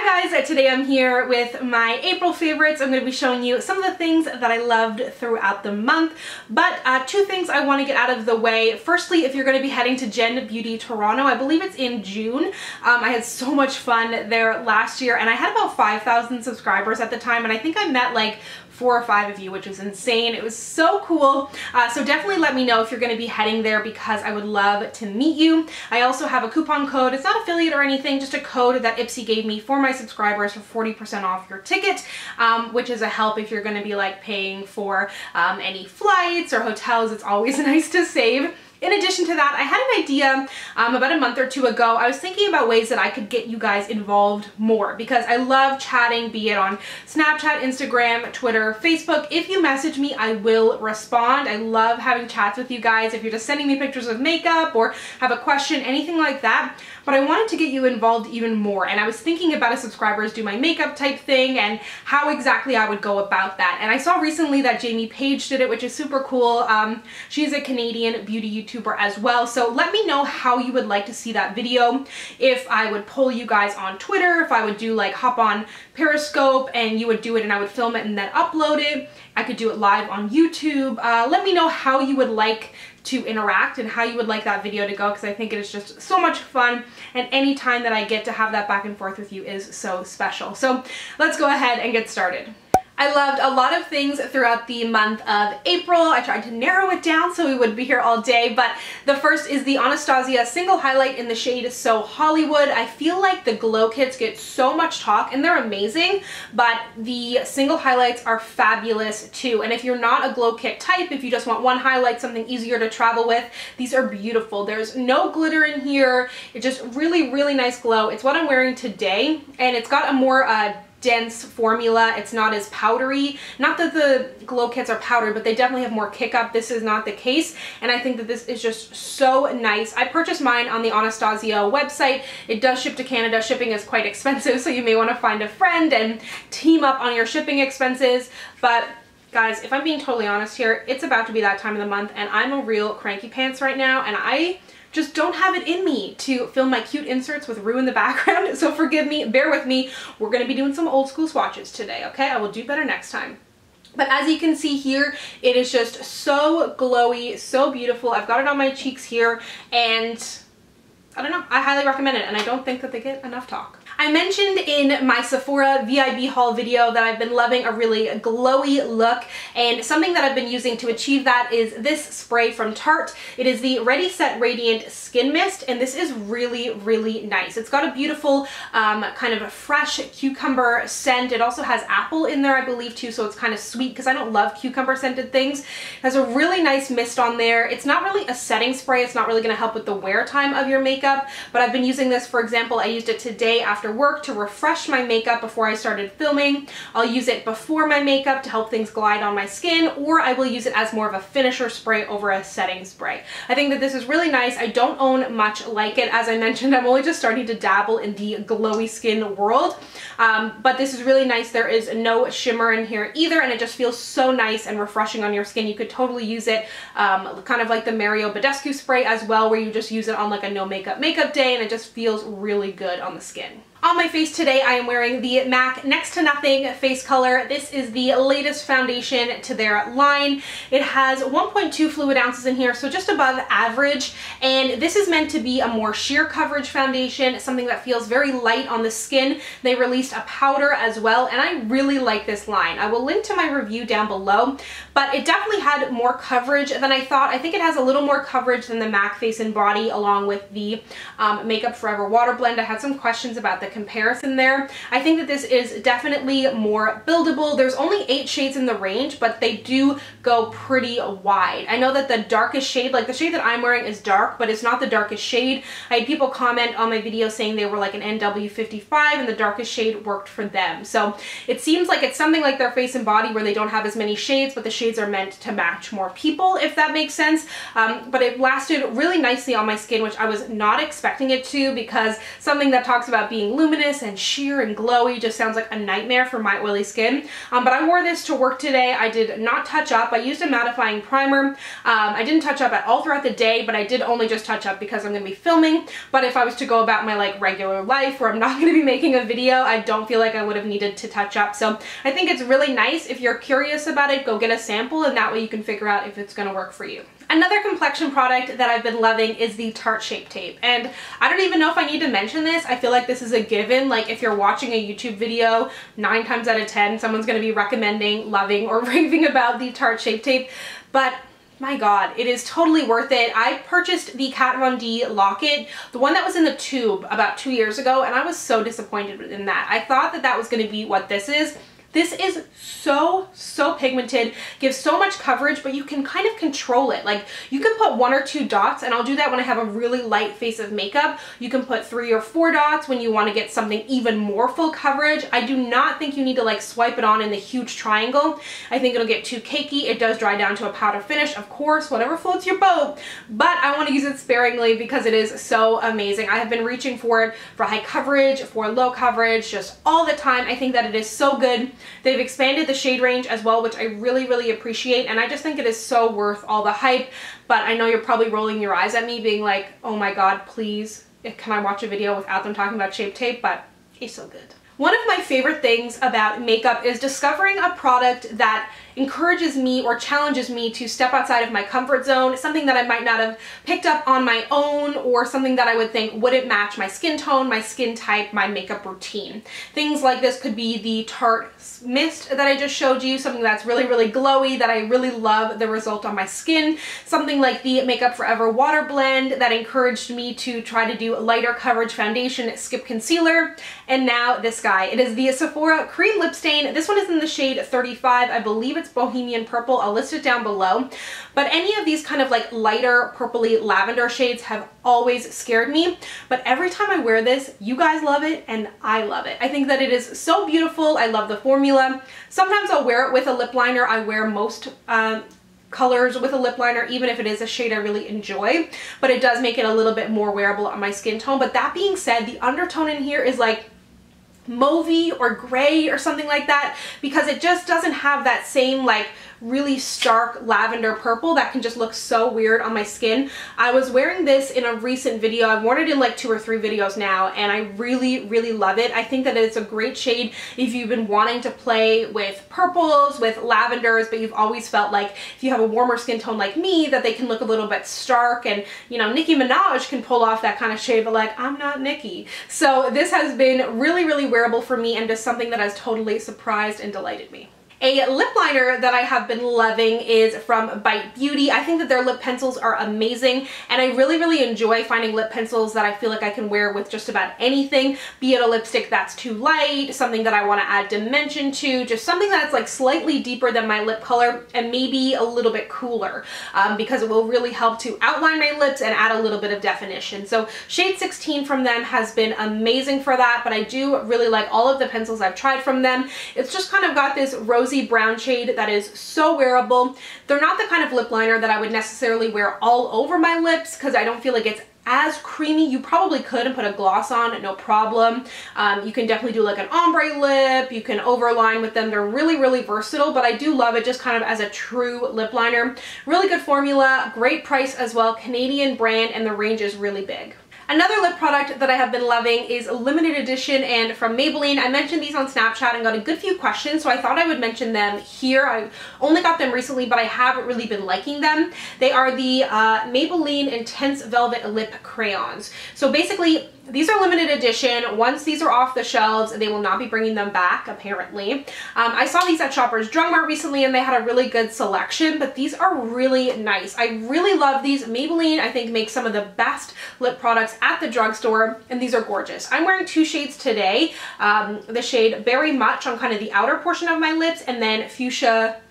Hi guys, today I'm here with my April favorites. I'm going to be showing you some of the things that I loved throughout the month, but two things I want to get out of the way. Firstly, if you're going to be heading to Gen Beauty Toronto, I believe it's in June. I had so much fun there last year and I had about 5,000 subscribers at the time, and I think I met like 4 or 5 of you, which was insane. It was so cool. So definitely let me know if you're going to be heading there because I would love to meet you. I also have a coupon code. It's not affiliate or anything, just a code that Ipsy gave me for my subscribers for 40% off your ticket, which is a help if you're going to be like paying for any flights or hotels. It's always nice to save. In addition to that, I had an idea about a month or two ago. I was thinking about ways that I could get you guys involved more because I love chatting, be it on Snapchat, Instagram, Twitter, Facebook. If you message me, I will respond. I love having chats with you guys. If you're just sending me pictures of makeup or have a question, anything like that. But I wanted to get you involved even more. And I was thinking about a subscribers do my makeup type thing and how exactly I would go about that. And I saw recently that Jamie Page did it, which is super cool. She's a Canadian beauty YouTuber as well. So let me know how you would like to see that video. If I would poll you guys on Twitter, if I would do like hop on Periscope and you would do it and I would film it and then upload it. I could do it live on YouTube. Let me know how you would like to interact and how you would like that video to go, because I think it is just so much fun, and any time that I get to have that back and forth with you is so special. So let's go ahead and get started. I loved a lot of things throughout the month of April. I tried to narrow it down so we would be here all day, but the first is the Anastasia single highlight in the shade So Hollywood. I feel like the glow kits get so much talk and they're amazing, but the single highlights are fabulous too. And if you're not a glow kit type, if you just want one highlight, something easier to travel with, these are beautiful. There's no glitter in here. It's just really, really nice glow. It's what I'm wearing today, and it's got a more dense formula. It's not as powdery. Not that the glow kits are powdered, but they definitely have more kick up. This is not the case, and I think that this is just so nice. I purchased mine on the Anastasia website. It does ship to Canada. Shipping is quite expensive, so you may want to find a friend and team up on your shipping expenses. But guys, if I'm being totally honest here, it's about to be that time of the month, and I'm a real cranky pants right now, and I just don't have it in me to film my cute inserts with Rue in the background, so forgive me, bear with me. We're gonna be doing some old school swatches today, okay? I will do better next time. But as you can see here, it is just so glowy, so beautiful. I've got it on my cheeks here, and I don't know, I highly recommend it, and I don't think that they get enough talk. I mentioned in my Sephora VIB haul video that I've been loving a really glowy look, and something that I've been using to achieve that is this spray from Tarte. It is the Ready Set Radiant Skin Mist, and this is really, really nice. It's got a beautiful kind of a fresh cucumber scent. It also has apple in there, I believe, too, so it's kind of sweet because I don't love cucumber scented things. It has a really nice mist on there. It's not really a setting spray. It's not really going to help with the wear time of your makeup, but I've been using this, for example, I used it today after work to refresh my makeup before I started filming. I'll use it before my makeup to help things glide on my skin, or I will use it as more of a finisher spray over a setting spray. I think that this is really nice. I don't own much like it. As I mentioned, I'm only just starting to dabble in the glowy skin world, but this is really nice. There is no shimmer in here either, and it just feels so nice and refreshing on your skin. You could totally use it kind of like the Mario Badescu spray as well, where you just use it on like a no makeup day, and it just feels really good on the skin. On my face today, I am wearing the MAC Next to Nothing Facecolor. This is the latest foundation to their line. It has 1.2 fluid ounces in here, so just above average. And this is meant to be a more sheer coverage foundation, something that feels very light on the skin. They released a powder as well, and I really like this line. I will link to my review down below, but it definitely had more coverage than I thought. I think it has a little more coverage than the MAC Face and Body, along with the Makeup Forever Water Blend. I had some questions about the comparison there. I think that this is definitely more buildable. There's only 8 shades in the range, but they do go pretty wide. I know that the darkest shade, like the shade that I'm wearing, is dark, but it's not the darkest shade. I had people comment on my video saying they were like an NW55 and the darkest shade worked for them. So it seems like it's something like their Face and Body, where they don't have as many shades, but the shades are meant to match more people, if that makes sense. But it lasted really nicely on my skin, which I was not expecting it to, because something that talks about being luminous and sheer and glowy. Just sounds like a nightmare for my oily skin. But I wore this to work today. I did not touch up. I used a mattifying primer. I didn't touch up at all throughout the day, but I did only just touch up because I'm going to be filming. But if I was to go about my like regular life where I'm not going to be making a video, I don't feel like I would have needed to touch up. So I think it's really nice. If you're curious about it, go get a sample, and that way you can figure out if it's going to work for you. Another complexion product that I've been loving is the Tarte Shape Tape, and I don't even know if I need to mention this. I feel like this is a given. Like if you're watching a YouTube video, 9 times out of 10 someone's going to be recommending, loving, or raving about the Tarte Shape Tape, but my god, it is totally worth it. I purchased the Kat Von D locket, the one that was in the tube, about 2 years ago, and I was so disappointed in that. I thought that that was going to be what this is. This is so pigmented, gives so much coverage, but you can kind of control it. Like you can put 1 or 2 dots, and I'll do that when I have a really light face of makeup. You can put 3 or 4 dots when you want to get something even more full coverage. I do not think you need to like swipe it on in the huge triangle. I think it'll get too cakey. It does dry down to a powder finish, of course, whatever floats your boat, but I want to use it sparingly because it is so amazing. I have been reaching for it for high coverage, for low coverage, just all the time. I think that it is so good. They've expanded the shade range as well, which I really appreciate, and I just think it is so worth all the hype. But I know you're probably rolling your eyes at me being like, oh my god, please, can I watch a video without them talking about Shape Tape? But it's so good. One of my favorite things about makeup is discovering a product that encourages me or challenges me to step outside of my comfort zone, something that I might not have picked up on my own, or something that I would think wouldn't match my skin tone, my skin type, my makeup routine. Things like this could be the Tarte Mist that I just showed you, something that's really glowy that I really love the result on my skin. Something like the Makeup Forever Water Blend that encouraged me to try to do lighter coverage foundation, skip concealer. And now this guy. It is the Sephora Cream Lip Stain. This one is in the shade 35. I believe it's Bohemian Purple. I'll list it down below. But any of these kind of like lighter purpley lavender shades have always scared me. But every time I wear this, you guys love it and I love it. I think that it is so beautiful. I love the formula. Sometimes I'll wear it with a lip liner. I wear most colors with a lip liner, even if it is a shade I really enjoy, but it does make it a little bit more wearable on my skin tone. But that being said, the undertone in here is like mauvey or gray or something like that, because it just doesn't have that same like really stark lavender purple that can just look so weird on my skin. I was wearing this in a recent video. I've worn it in like 2 or 3 videos now, and I really love it. I think that it's a great shade if you've been wanting to play with purples, with lavenders, but you've always felt like if you have a warmer skin tone like me, that they can look a little bit stark. And you know, Nicki Minaj can pull off that kind of shade, but like I'm not Nicki. So this has been really wearable for me, and just something that has totally surprised and delighted me. A lip liner that I have been loving is from Bite Beauty. I think that their lip pencils are amazing, and I really enjoy finding lip pencils that I feel like I can wear with just about anything, be it a lipstick that's too light, something that I want to add dimension to, just something that's like slightly deeper than my lip color and maybe a little bit cooler, because it will really help to outline my lips and add a little bit of definition. So shade 16 from them has been amazing for that, but I do really like all of the pencils I've tried from them. It's just kind of got this rosy brown shade that is so wearable. They're not the kind of lip liner that I would necessarily wear all over my lips because I don't feel like it's as creamy. You probably could and put a gloss on, no problem. You can definitely do like an ombre lip. You can overline with them. They're really versatile, but I do love it just kind of as a true lip liner. Really good formula, great price as well, Canadian brand, and the range is really big. Another lip product that I have been loving is limited edition and from Maybelline. I mentioned these on Snapchat and got a good few questions, so I thought I would mention them here. I only got them recently, but I haven't really been liking them. They are the Maybelline Intense Velvet Lip Crayons. So basically, these are limited edition. Once these are off the shelves, they will not be bringing them back, apparently. I saw these at Shoppers Drug Mart recently, and they had a really good selection, but these are really nice. I really love these. Maybelline, I think, makes some of the best lip products at the drugstore, and these are gorgeous. I'm wearing 2 shades today. The shade Berry Much on kind of the outer portion of my lips, and then Fuchsia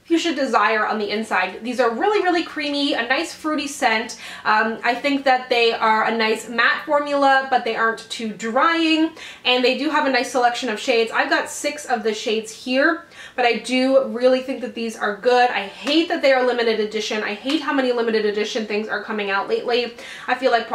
Desire on the inside. These are really creamy, a nice fruity scent. I think that they are a nice matte formula, but they aren't too drying, and they do have a nice selection of shades. I've got 6 of the shades here, but I do really think that these are good. I hate that they are limited edition. I hate how many limited edition things are coming out lately. I feel like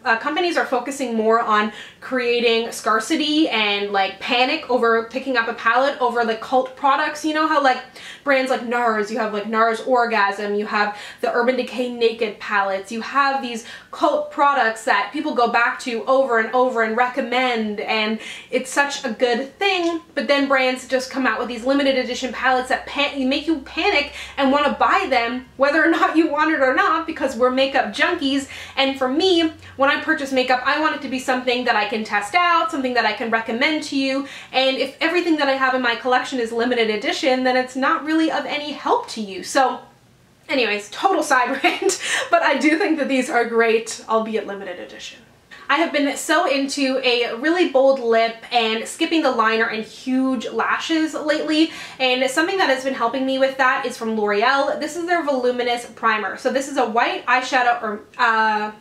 companies are focusing more on creating scarcity and like panic over picking up a palette over the cult products. You know how like brands like NARS, you have like NARS Orgasm, you have the Urban Decay Naked palettes, you have these cult products that people go back to over and over and recommend, and it's such a good thing, but then brands just come out with these limited edition palettes that make you panic and want to buy them whether or not you want it or not, because we're makeup junkies. And for me, when I purchase makeup, I want it to be something that I can test out, something that I can recommend to you, and if everything that I have in my collection is limited edition, then it's not really of any help to you. So anyways, total side rant, but I do think that these are great, albeit limited edition. I have been so into a really bold lip and skipping the liner and huge lashes lately, and something that has been helping me with that is from L'Oreal. This is their Voluminous Primer. So this is a white eyeshadow, or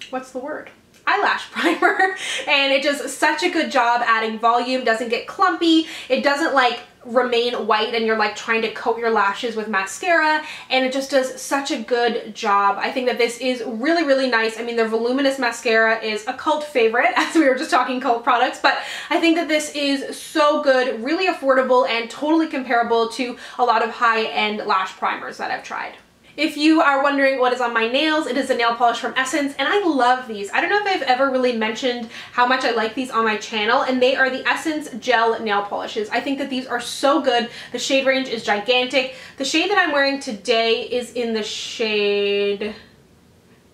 what's the word? Eyelash primer, and it does such a good job adding volume, doesn't get clumpy, it doesn't like remain white and you're like trying to coat your lashes with mascara, and it just does such a good job. I think that this is really, really nice. I mean, their Voluminous mascara is a cult favorite, as we were just talking cult products, but I think that this is so good, really affordable, and totally comparable to a lot of high-end lash primers that I've tried. If you are wondering what is on my nails, it is a nail polish from Essence, and I love these. I don't know if I've ever really mentioned how much I like these on my channel, and they are the Essence Gel Nail Polishes. I think that these are so good. The shade range is gigantic. The shade that I'm wearing today is in the shade...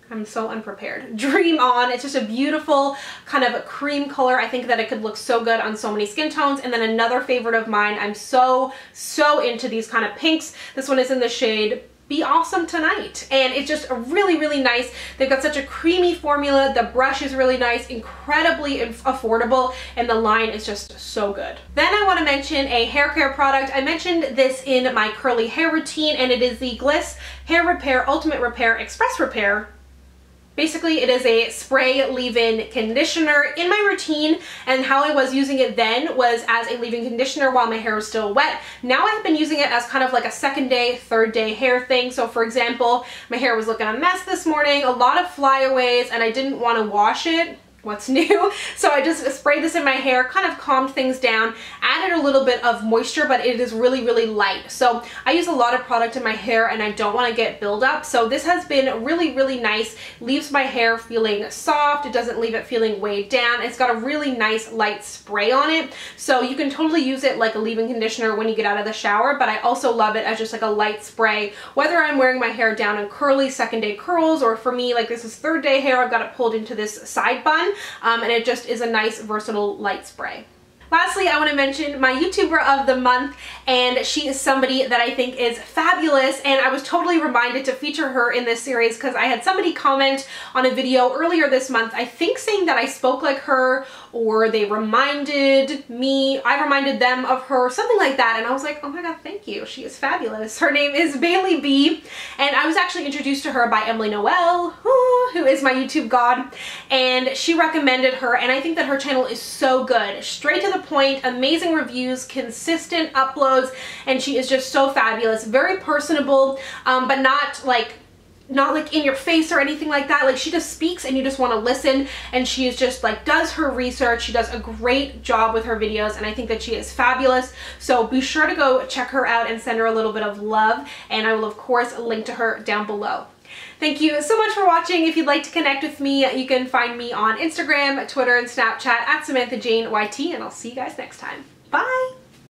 I'm so unprepared. Dream On. It's just a beautiful kind of cream color. I think that it could look so good on so many skin tones. And then another favorite of mine, I'm so into these kind of pinks. This one is in the shade Be Awesome Tonight, and it's just a really, really nice. They've got such a creamy formula. The brush is really nice, incredibly affordable, and the line is just so good. Then I want to mention a hair care product. I mentioned this in my curly hair routine, and it is the Gliss Hair Repair Ultimate Repair Express Repair. Basically, it is a spray leave-in conditioner in my routine, and how I was using it then was as a leave-in conditioner while my hair was still wet. Now I've been using it as kind of like a second day, third day hair thing. So for example, my hair was looking a mess this morning, a lot of flyaways, and I didn't want to wash it. What's new? So I just sprayed this in my hair, kind of calmed things down, added a little bit of moisture, but it is really, really light. So I use a lot of product in my hair and I don't want to get buildup. So this has been really, really nice. Leaves my hair feeling soft. It doesn't leave it feeling weighed down. It's got a really nice light spray on it. So you can totally use it like a leave-in conditioner when you get out of the shower, but I also love it as just like a light spray, whether I'm wearing my hair down in curly second day curls, or for me, like this is third day hair, I've got it pulled into this side bun. And it just is a nice versatile light spray. Lastly, I want to mention my YouTuber of the month, and she is somebody that I think is fabulous, and I was totally reminded to feature her in this series because I had somebody comment on a video earlier this month, I think saying that I spoke like her, or they reminded me, I reminded them of her, something like that, and I was like, oh my god, thank you, she is fabulous. Her name is Bailey B, and I was actually introduced to her by Emily Noel, who is my YouTube god, and she recommended her, and I think that her channel is so good. Straight to the point, amazing reviews, consistent uploads, and she is just so fabulous. Very personable, but not like in your face or anything like that. Like, she just speaks and you just want to listen, and she is just like does her research. She does a great job with her videos, and I think that she is fabulous. So be sure to go check her out and send her a little bit of love, and I will of course link to her down below. Thank you so much for watching. If you'd like to connect with me, you can find me on Instagram, Twitter, and Snapchat at SamanthaJaneYT, and I'll see you guys next time. Bye!